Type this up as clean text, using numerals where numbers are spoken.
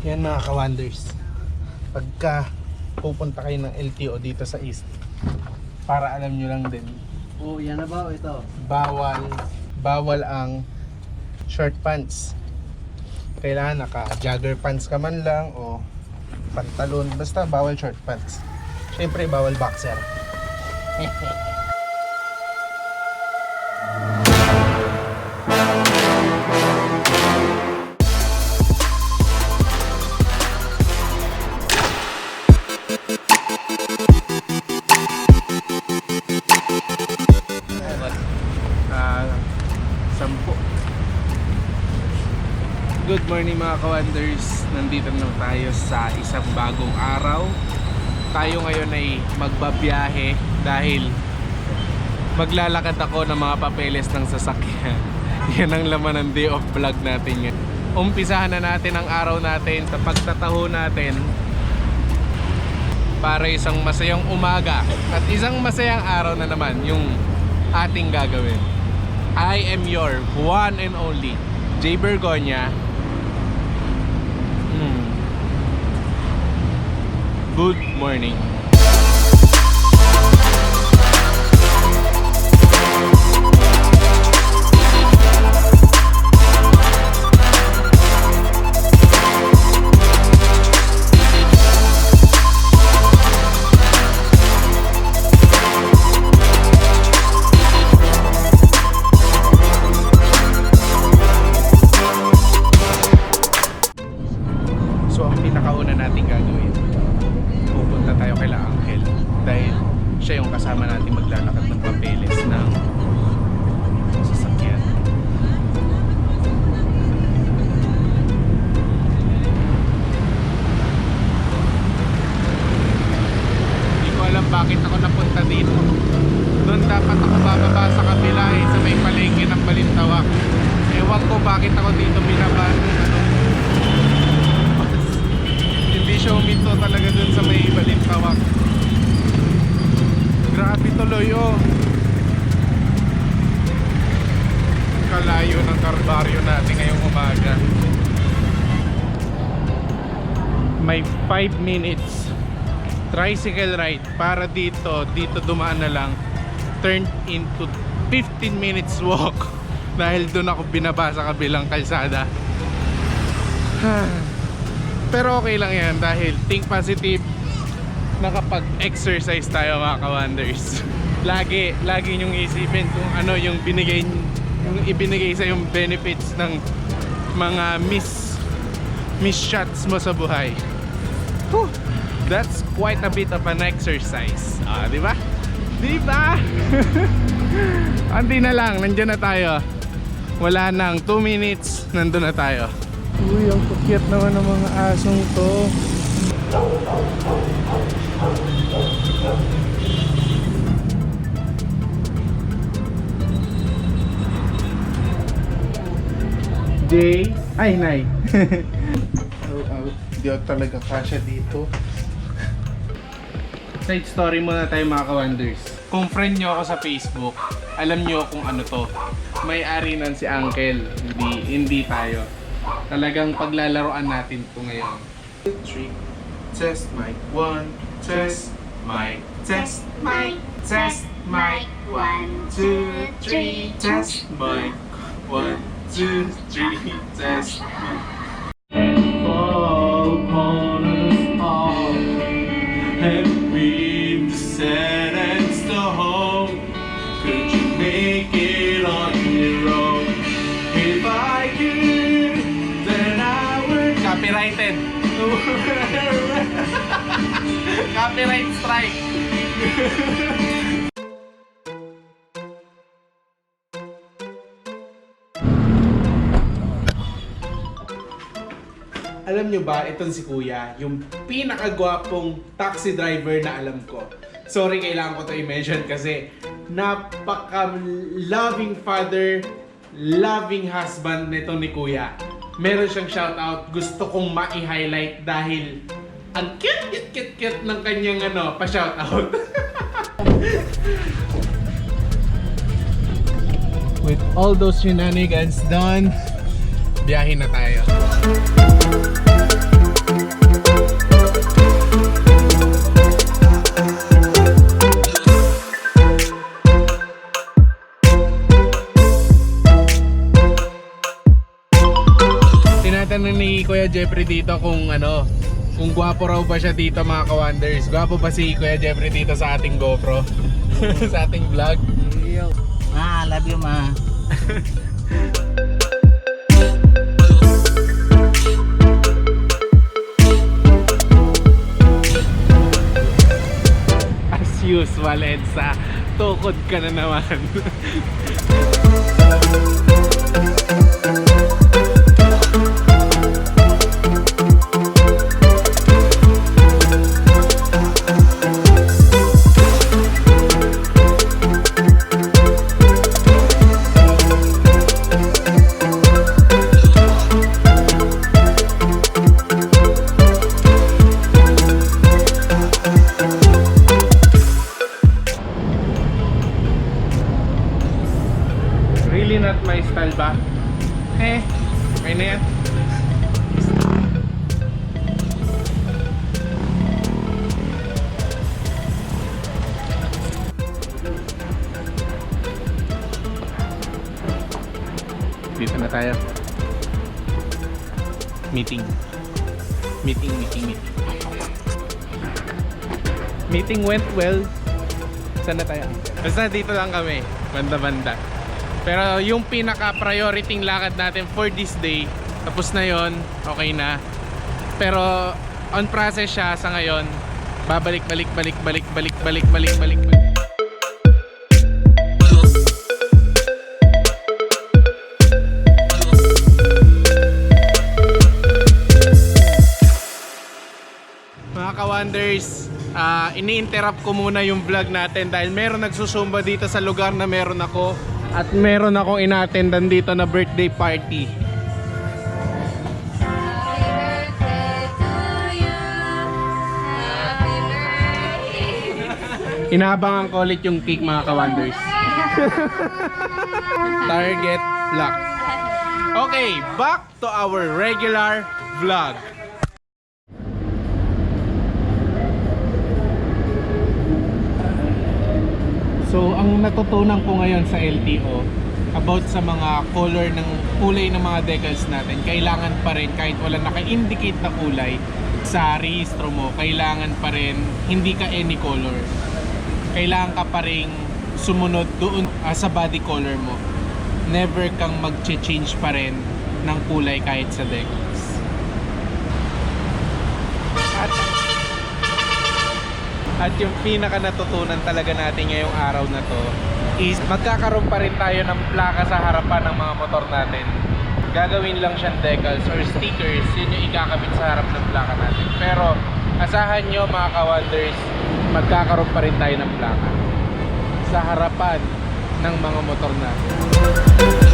Yan mga ka-Juanders, pagka pupunta kayo ng LTO dito sa East, para alam nyo lang din, yan na ba ito? bawal ang short pants. Kailangan naka jogger pants ka man lang o pantalon, basta bawal short pants. Syempre bawal boxer. Good morning mga ka-Juanders. Nandito na tayo sa isang bagong araw. Tayo ngayon ay magbabiyahe dahil maglalakad ako ng mga papeles ng sasakyan. Yan ang laman ng day off vlog natin ngayon. Umpisahan na natin ang araw natin sa pagtataho natin para isang masayang umaga at isang masayang araw na naman yung ating gagawin. I am your one and only J. Bergonia. Good morning. So ang pinakauna natin gagawin, pupunta tayo kay Uncle dahil siya yung kasama natin maglalakad ng papeles ng sasakyan. Hindi ko alam bakit ako napunta dito. Doon dapat ako bababa sa kabila sa may palengke ng Balintawak. Ewan ko bakit ako dito binaba. Hindi siya huminto talaga dun sa may Balintawak. Grabe tuloy kalayo ng karbaryo natin ngayong umaga. May 5 minutes tricycle ride para dito dumaan na lang, turned into 15 minutes walk dahil dun ako binaba sa kabilang kalsada. Pero okay lang yan dahil think positive, nakapag-exercise tayo mga ka-Juanders. Lagi nyong isipin kung ano yung ibinigay sa yung benefits ng mga miss shots mo sa buhay. Whew, that's quite a bit of an exercise. Di ba? Di ba? Andi na lang, nandiyan na tayo. Wala nang 2 minutes, nandun na tayo. Uy, ang kukyat naman ng mga asong to. Day, ay nay. Di ako talaga kasya dito. Side story muna tayo mga ka-Juanders. Kung friend nyo ako sa Facebook, alam nyo kung ano to. May-ari nan si Uncle, hindi tayo. Talagang paglalaroan natin ito ngayon. 3, test mic 1, test mic, test mic, test mic 1, 2, 3, test mic 1, 2, 3, test mic. And fall upon us all, and we descend and stone. Could you make it on your own? If I could, then I would. Copyrighted. Copyright strike. Alam nyo ba, itong si Kuya, yung pinakagwapong taxi driver na alam ko. Sorry, kailangan ko to i-mention kasi napaka-loving father, loving husband nito ni Kuya. Meron siyang shoutout, gusto kong ma-highlight dahil ang cute ng kanyang pa-shoutout. With all those shenanigans done, biyahin na tayo. Kuya Jeffrey dito kung ano, kung gwapo raw ba siya dito mga ka-wonders. Gwapo ba si Kuya Jeffrey dito sa ating GoPro? Sa ating vlog? Yo. Ma, love you ma. As usual, Edsa, tukod ka na naman. Really not my style ba? Okay na yan. Dito na tayo. Meeting. Meeting went well. Saan na tayo? Basta dito lang kami. Banda-banda. Pero yung pinaka-priority lakad natin for this day, tapos na yon, okay na. Pero on process siya sa ngayon. Babalik. Mga ka-wonders, ini-interrupt ko muna yung vlog natin dahil meron nagsusumba dito sa lugar na meron ako. At meron akong ina-attendan dito na birthday party. Inaabangan ko ulit yung cake mga ka-wonders. Target lock. Okay, back to our regular vlog. So, ang natutunan ko ngayon sa LTO about sa mga kulay ng mga decals natin, kailangan pa rin kahit wala naka-indicate na kulay sa rehistro mo, kailangan pa rin hindi ka any color. Kailangan ka pa rin sumunod doon sa body color mo. Never kang mag-change pa rin ng kulay kahit sa decals. At yung pinaka natutunan talaga natin ngayong araw na to is magkakaroon pa rin tayo ng plaka sa harapan ng mga motor natin. Gagawin lang siyang decals or stickers, yun yung ikakabit sa harap ng plaka natin. Pero asahan nyo mga ka-wonders, magkakaroon pa rin tayo ng plaka sa harapan ng mga motor natin.